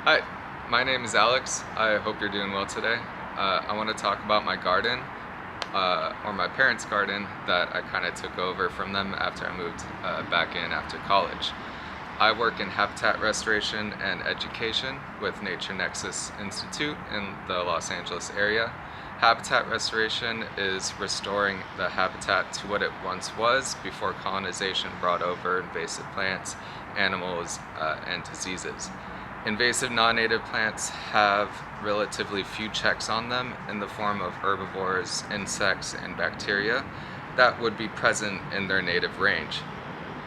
Hi, my name is Alex. I hope you're doing well today. I want to talk about my garden, or my parents' garden that I kind of took over from them after I moved back in after college. I work in habitat restoration and education with Nature Nexus Institute in the Los Angeles area. Habitat restoration is restoring the habitat to what it once was before colonization brought over invasive plants, animals, and diseases. Invasive non-native plants have relatively few checks on them in the form of herbivores, insects, and bacteria that would be present in their native range.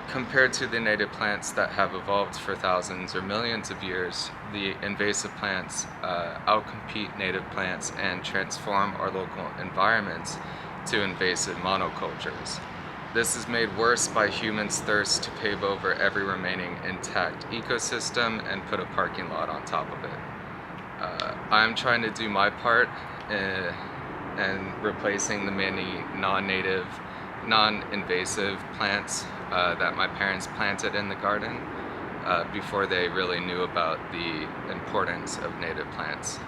Compared to the native plants that have evolved for thousands or millions of years, the invasive plants outcompete native plants and transform our local environments to invasive monocultures. This is made worse by humans' thirst to pave over every remaining intact ecosystem and put a parking lot on top of it. I'm trying to do my part in replacing the many non-native, non-invasive plants that my parents planted in the garden before they really knew about the importance of native plants.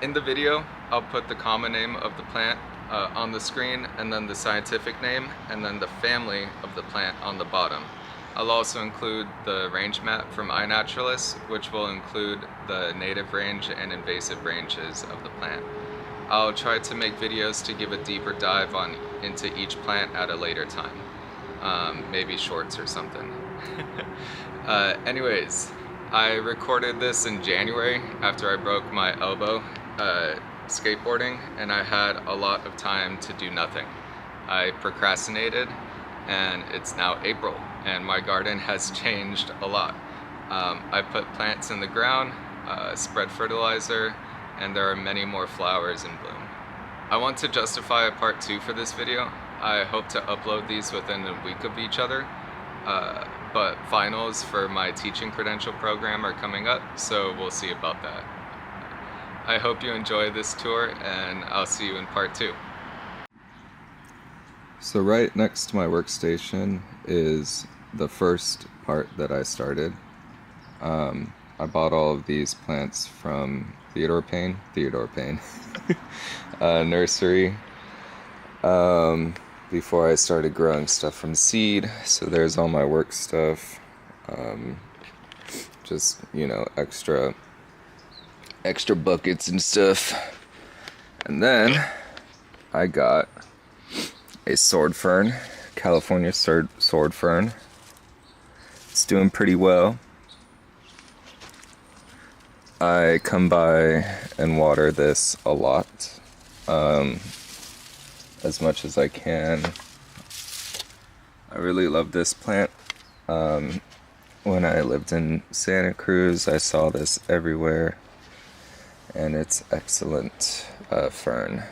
In the video, I'll put the common name of the plant on the screen, and then the scientific name, and then the family of the plant on the bottom. I'll also include the range map from iNaturalist, which will include the native range and invasive ranges of the plant. I'll try to make videos to give a deeper dive into each plant at a later time. Maybe shorts or something. Anyways, I recorded this in January after I broke my elbow skateboarding, and I had a lot of time to do nothing. I procrastinated, and it's now April, and my garden has changed a lot. I put plants in the ground, spread fertilizer, and there are many more flowers in bloom. I want to justify a part 2 for this video. I hope to upload these within a week of each other, but finals for my teaching credential program are coming up, so we'll see about that. I hope you enjoy this tour, and I'll see you in part 2. So right next to my workstation is the first part that I started. I bought all of these plants from Theodore Payne nursery before I started growing stuff from seed. So there's all my work stuff, just, you know, extra buckets and stuff. And then I got a sword fern, California sword fern. It's doing pretty well. I come by and water this a lot, as much as I can. I really love this plant. When I lived in Santa Cruz, I saw this everywhere, and it's excellent fern.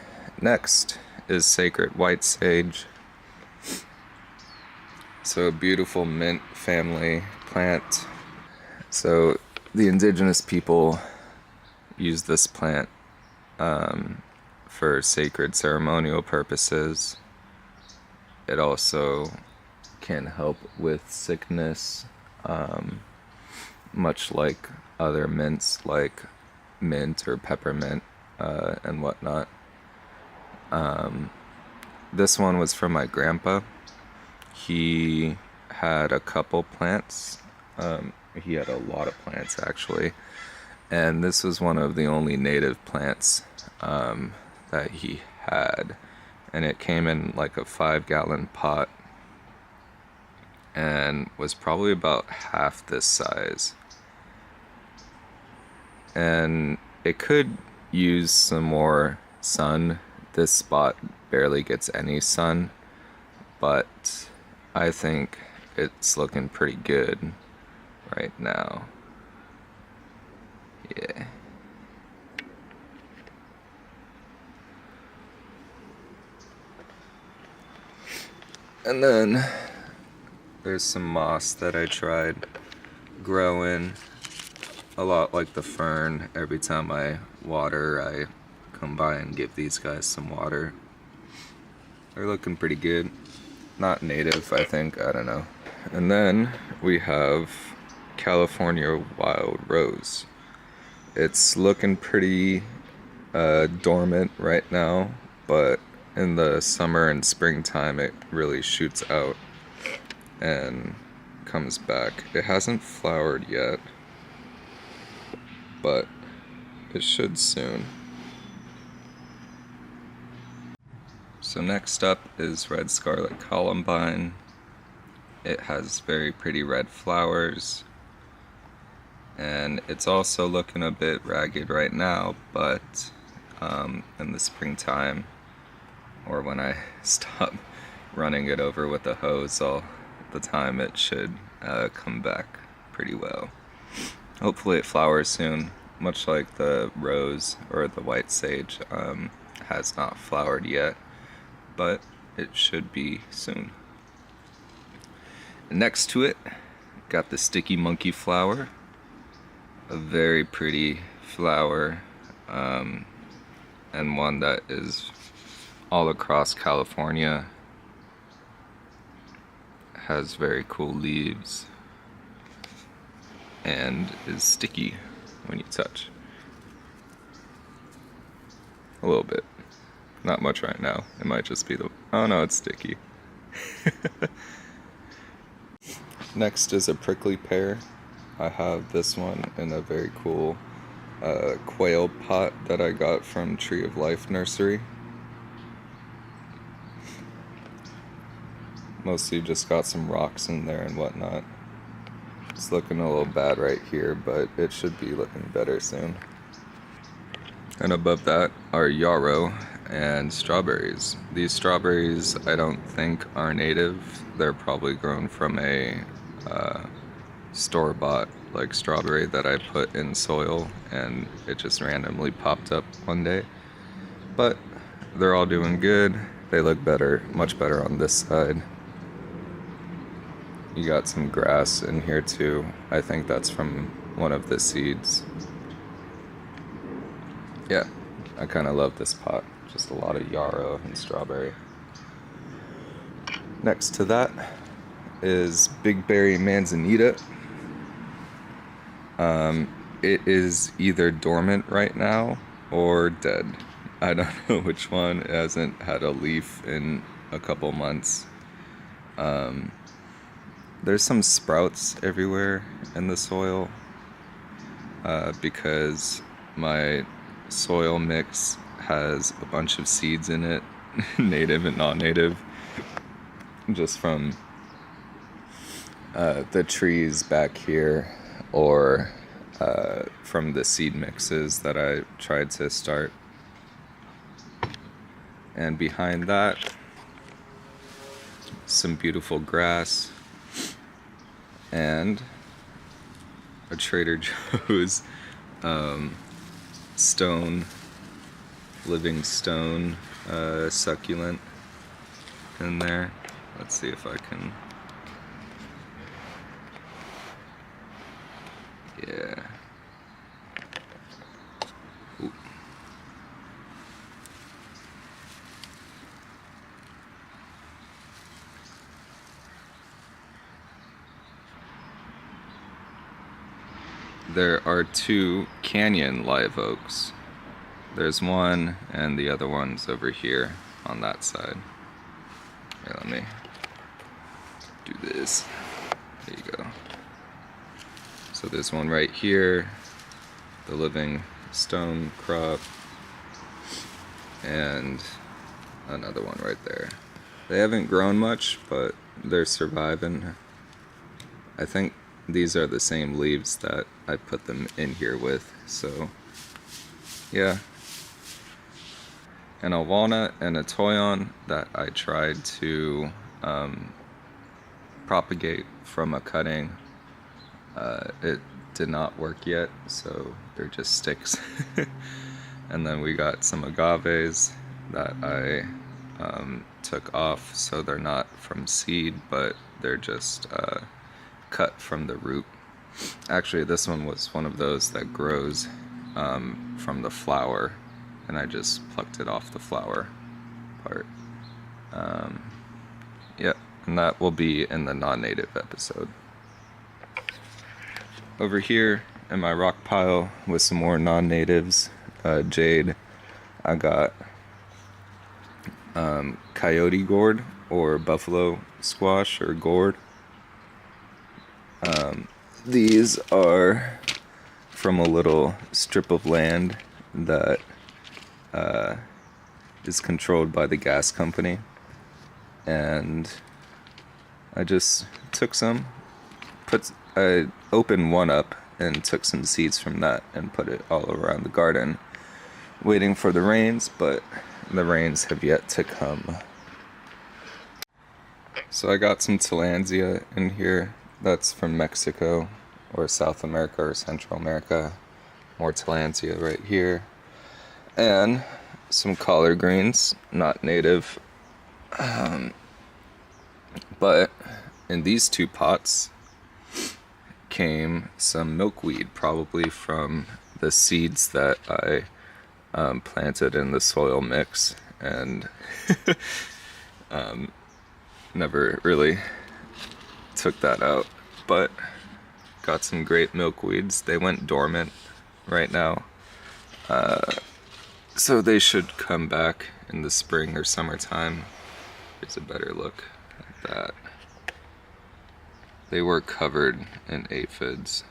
Next is sacred white sage. So a beautiful mint family plant. So the indigenous people use this plant for sacred ceremonial purposes. It also can help with sickness, much like other mints like mint or peppermint and whatnot. This one was from my grandpa. He had a couple plants. He had a lot of plants, actually, and this was one of the only native plants that he had, and it came in like a 5-gallon pot and was probably about half this size, and it could use some more sun. This spot barely gets any sun, but I think it's looking pretty good right now. Yeah. And then there's some moss that I tried growing, a lot like the fern. Every time I water, I come by and give these guys some water. They're looking pretty good. Not native, I think, I don't know. And then we have California wild rose. It's looking pretty dormant right now, but in the summer and springtime it really shoots out and comes back. It hasn't flowered yet, but it should soon. So next up is Red Scarlet Columbine. It has very pretty red flowers, and it's also looking a bit ragged right now, but in the springtime, or when I stop running it over with a hose all the time, it should come back pretty well. Hopefully it flowers soon, much like the rose or the white sage has not flowered yet, but it should be soon. Next to it, got the sticky monkey flower, a very pretty flower, and one that is all across California. Has very cool leaves and is sticky when you touch. A little bit. Not much right now. It might just be the... Oh no, it's sticky. Next is a prickly pear. I have this one in a very cool quail pot that I got from Tree of Life Nursery. Mostly just got some rocks in there and whatnot. It's looking a little bad right here, but it should be looking better soon. And above that are yarrow and strawberries. These strawberries I don't think are native. They're probably grown from a store-bought like strawberry that I put in soil and it just randomly popped up one day. But they're all doing good. They look better, much better on this side. You got some grass in here too. I think that's from one of the seeds. Yeah, I kind of love this pot. Just a lot of yarrow and strawberry. Next to that is Big Berry Manzanita. It is either dormant right now or dead. I don't know which one. It hasn't had a leaf in a couple months. There's some sprouts everywhere in the soil because my soil mix has a bunch of seeds in it, native and non-native, just from the trees back here or from the seed mixes that I tried to start. And behind that, some beautiful grass and a Trader Joe's living stone succulent in there. Let's see if I can. Yeah. Ooh. There are two canyon live oaks. There's one and the other one's over here on that side. Here, let me do this. There you go. So there's one right here, the living stone crop, and another one right there. They haven't grown much, but they're surviving. I think these are the same leaves that I put them in here with, so yeah. And a walnut and a toyon that I tried to propagate from a cutting. It did not work yet, so they're just sticks. And then we got some agaves that I took off, so they're not from seed, but they're just cut from the root. Actually, this one was one of those that grows from the flower, and I just plucked it off the flower part. Yeah, and that will be in the non-native episode. Over here in my rock pile with some more non-natives. Jade, I got coyote gourd or buffalo squash or gourd. These are from a little strip of land that is controlled by the gas company, and I just took some, I opened one up and took some seeds from that and put it all around the garden, waiting for the rains, but the rains have yet to come. So I got some tillandsia in here. That's from Mexico or South America or Central America. More tillandsia right here. And some collard greens, not native. But in these two pots came some milkweed, probably from the seeds that I planted in the soil mix, and never really took that out, but got some great milkweeds. They went dormant right now, so they should come back in the spring or summertime. Here's a better look at that. They were covered in aphids.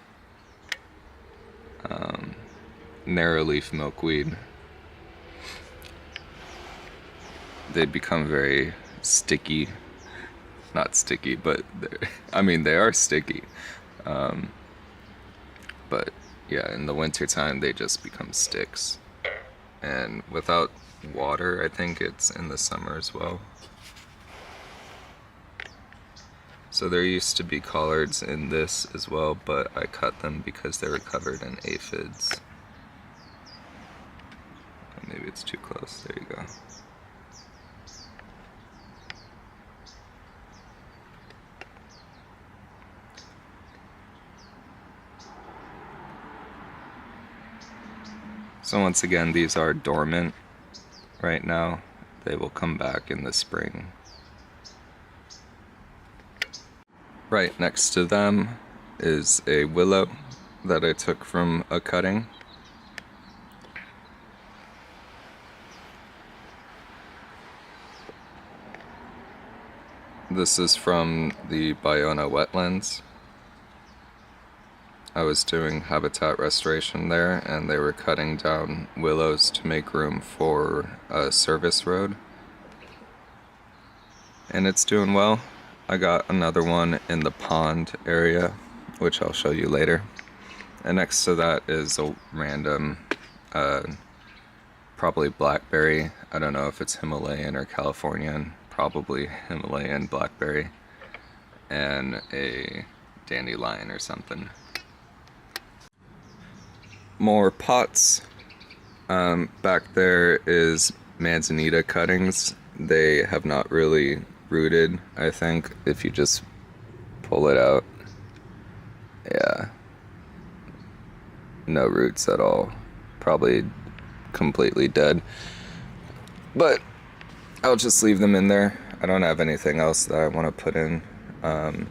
Narrowleaf milkweed. They become very sticky. Not sticky, but they are sticky. But yeah, in the wintertime they just become sticks. And without water, I think it's in the summer as well. So there used to be collards in this as well, but I cut them because they were covered in aphids. Maybe it's too close. There you go. So once again, these are dormant right now. They will come back in the spring. Right next to them is a willow that I took from a cutting. This is from the Ballona wetlands. I was doing habitat restoration there, and they were cutting down willows to make room for a service road. And it's doing well. I got another one in the pond area, which I'll show you later. And next to that is a random, probably blackberry. I don't know if it's Himalayan or Californian, probably Himalayan blackberry. And a dandelion or something. More pots. Back there is manzanita cuttings. They have not really rooted, I think, if you just pull it out. Yeah. No roots at all. Probably completely dead. But I'll just leave them in there. I don't have anything else that I want to put in. And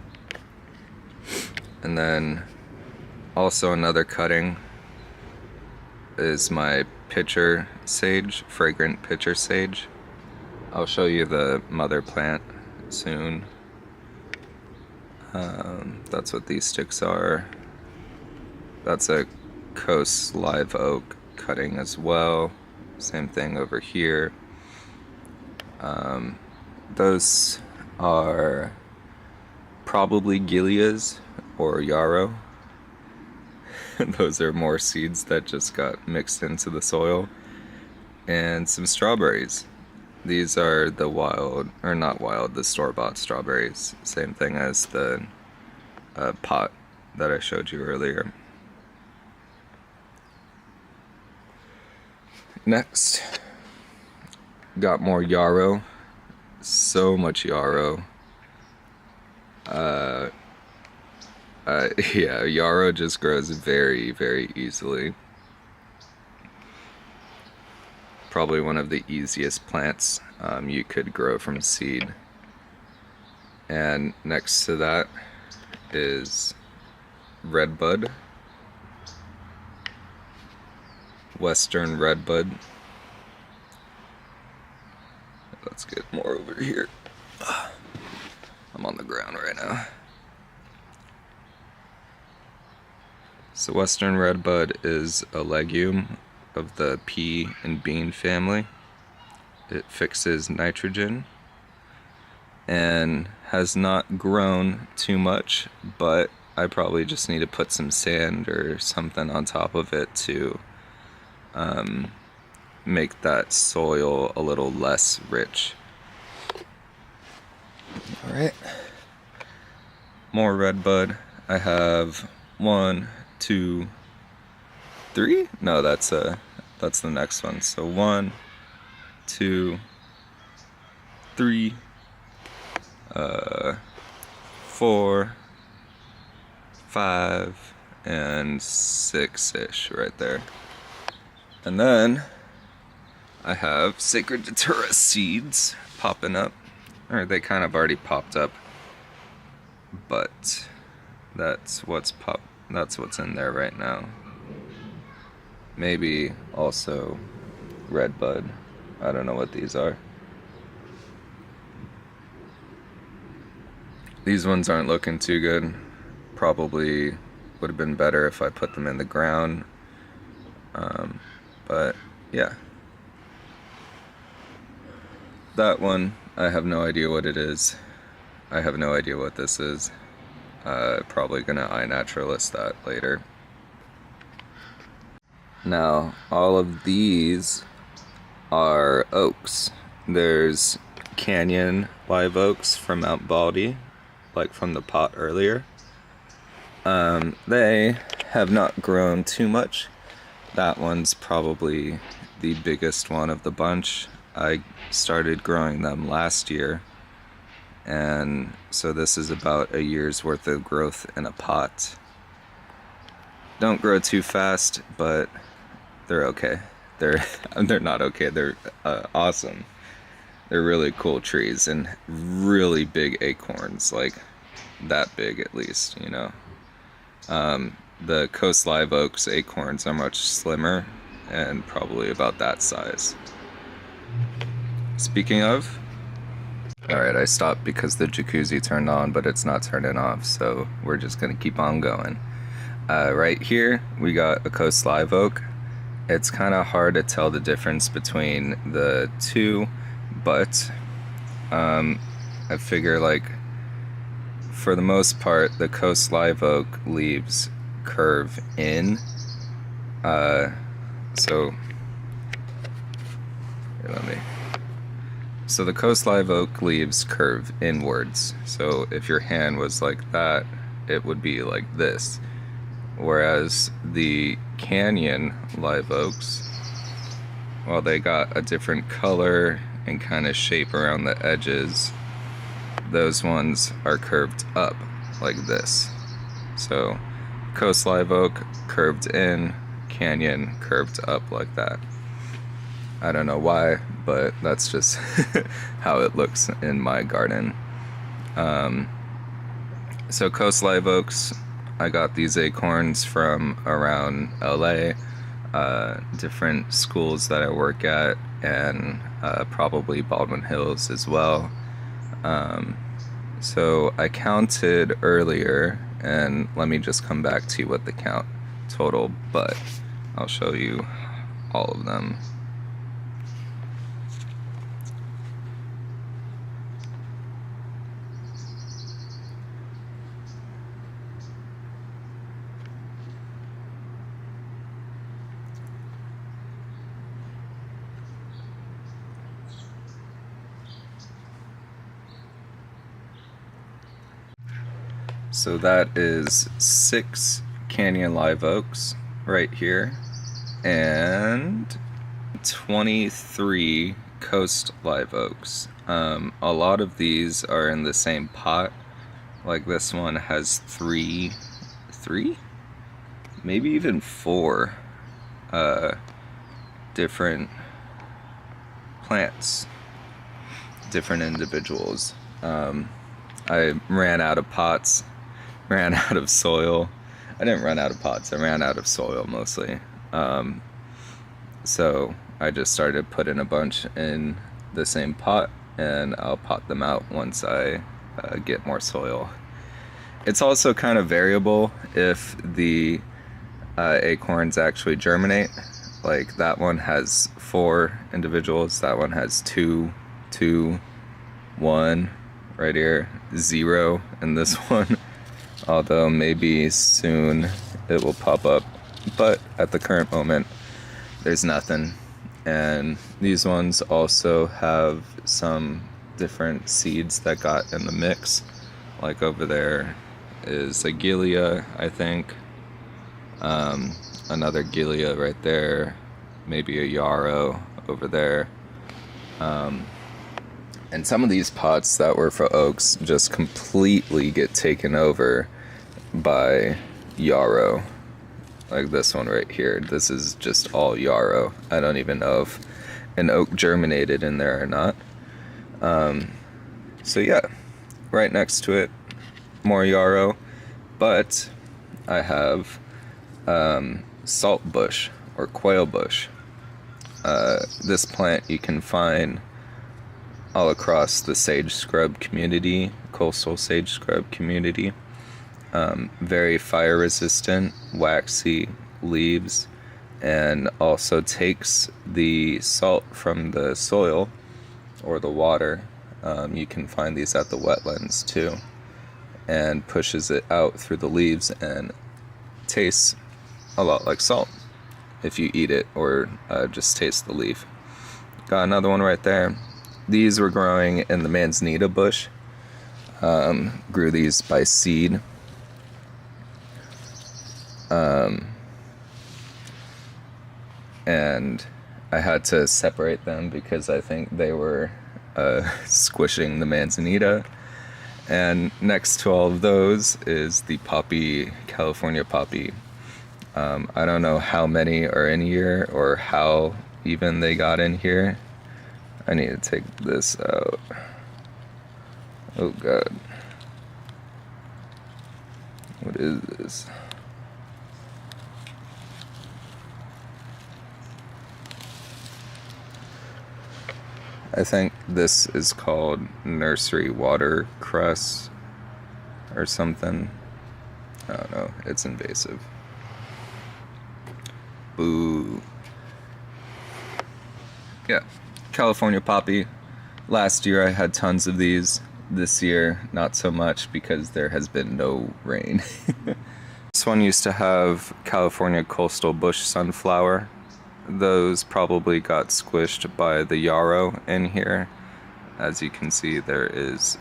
then also another cutting is my pitcher sage, fragrant pitcher sage. I'll show you the mother plant soon. That's what these sticks are. That's a Coast live oak cutting as well. Same thing over here. Those are probably Gilias or yarrow. Those are more seeds that just got mixed into the soil. And some strawberries. These are the wild, or not wild, the store-bought strawberries. Same thing as the pot that I showed you earlier. Next, got more yarrow. So much yarrow. Yeah, yarrow just grows very, very easily. Probably one of the easiest plants you could grow from seed. And next to that is redbud. Western Redbud. Let's get more over here. I'm on the ground right now. So Western Redbud is a legume of the pea and bean family. It fixes nitrogen and has not grown too much, but I probably just need to put some sand or something on top of it to make that soil a little less rich. Alright. More redbud. I have 1, 2, 3? No, that's the next one. So 1, 2, 3, 4, 5, and 6-ish right there. And then I have Sacred Datura seeds popping up. Or they kind of already popped up, but that's what's in there right now. Maybe also redbud. I don't know what these are. These ones aren't looking too good. Probably would have been better if I put them in the ground. But yeah. That one, I have no idea what it is. I have no idea what this is. Probably gonna iNaturalist that later. Now, all of these are oaks. There's Canyon live oaks from Mount Baldy, like from the pot earlier. They have not grown too much. That one's probably the biggest one of the bunch. I started growing them last year, and so this is about a year's worth of growth in a pot. Don't grow too fast, but they're okay. They're not okay. They're awesome. They're really cool trees and really big acorns, like that big at least, you know. The Coast Live Oaks acorns are much slimmer and probably about that size. Speaking of, alright, I stopped because the jacuzzi turned on, but it's not turning off, so we're just gonna keep on going. Right here, we got a Coast Live Oak. It's kind of hard to tell the difference between the two, but I figure, like, for the most part, the Coast Live Oak leaves curve in. So the Coast Live Oak leaves curve inwards. So if your hand was like that, it would be like this. Whereas the Canyon live oaks, well, they got a different color and kind of shape around the edges. Those ones are curved up like this. So Coast Live Oak curved in, Canyon curved up like that. I don't know why, but that's just how it looks in my garden. So Coast Live Oaks, I got these acorns from around LA, different schools that I work at, and probably Baldwin Hills as well. So I counted earlier, and let me just come back to what the count total, but I'll show you all of them. So that is 6 Canyon live oaks right here, and 23 Coast live oaks. A lot of these are in the same pot. Like this one has three, maybe even 4 different plants, different individuals. I ran out of pots. Ran out of soil. I didn't run out of pots, I ran out of soil mostly. So I just started putting a bunch in the same pot, and I'll pot them out once I get more soil. It's also kind of variable if the acorns actually germinate. Like that one has 4 individuals, that one has two, two, one, right here, 0 in this one. Although maybe soon it will pop up. But at the current moment, there's nothing. And these ones also have some different seeds that got in the mix. Like over there is a Gilia, I think. Another Gilia right there. Maybe a Yarrow over there. And some of these pots that were for oaks just completely get taken over by Yarrow. Like this one right here. This is just all Yarrow. I don't even know if an oak germinated in there or not. So yeah, right next to it, more Yarrow. But I have salt bush or quail bush. This plant you can find all across the sage scrub community, coastal sage scrub community. Very fire resistant, waxy leaves, and also takes the salt from the soil or the water. You can find these at the wetlands too, and pushes it out through the leaves and tastes a lot like salt if you eat it or just taste the leaf. Got another one right there. These were growing in the manzanita bush. Grew these by seed. And I had to separate them because I think they were squishing the manzanita. And next to all of those is the poppy, California poppy. I don't know how many are in here or how even they got in here. I need to take this out. Oh god. What is this? I think this is called nursery watercress or something. I don't know. It's invasive. Boo. Yeah. California poppy. Last year I had tons of these. This year, not so much because there has been no rain. This one used to have California coastal bush sunflower. Those probably got squished by the yarrow in here. As you can see, there is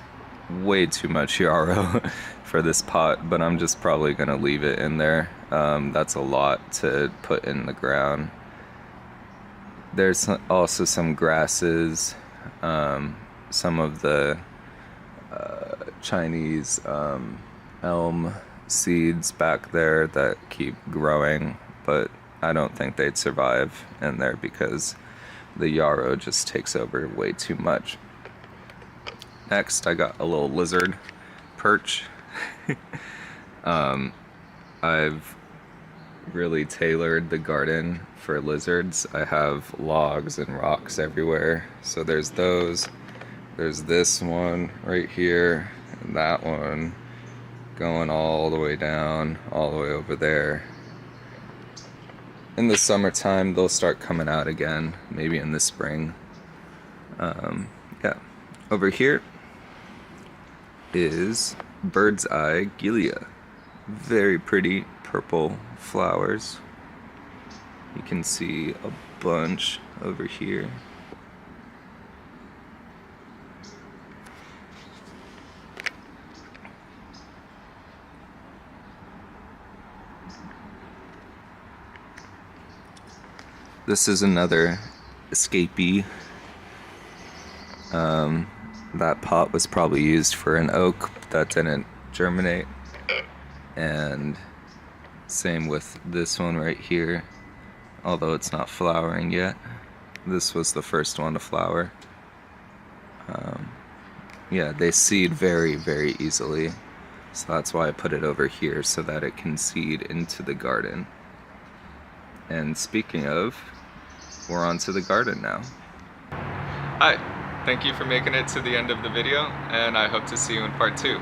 way too much yarrow for this pot, but I'm just probably gonna leave it in there. That's a lot to put in the ground. There's also some grasses, some of the Chinese elm seeds back there that keep growing, but I don't think they'd survive in there because the yarrow just takes over way too much. Next, I got a little lizard perch. I've really tailored the garden for lizards. I have logs and rocks everywhere. So there's those. There's this one right here, and that one going all the way down, all the way over there. In the summertime, they'll start coming out again, maybe in the spring. Yeah. Over here is bird's eye Gilia. Very pretty purple flowers. You can see a bunch over here. This is another escapee. That pot was probably used for an oak that didn't germinate. And same with this one right here, although it's not flowering yet. This was the first one to flower. Yeah, they seed very, very easily. So that's why I put it over here, so that it can seed into the garden. And speaking of, we're on to the garden now. Hi, thank you for making it to the end of the video, and I hope to see you in part 2.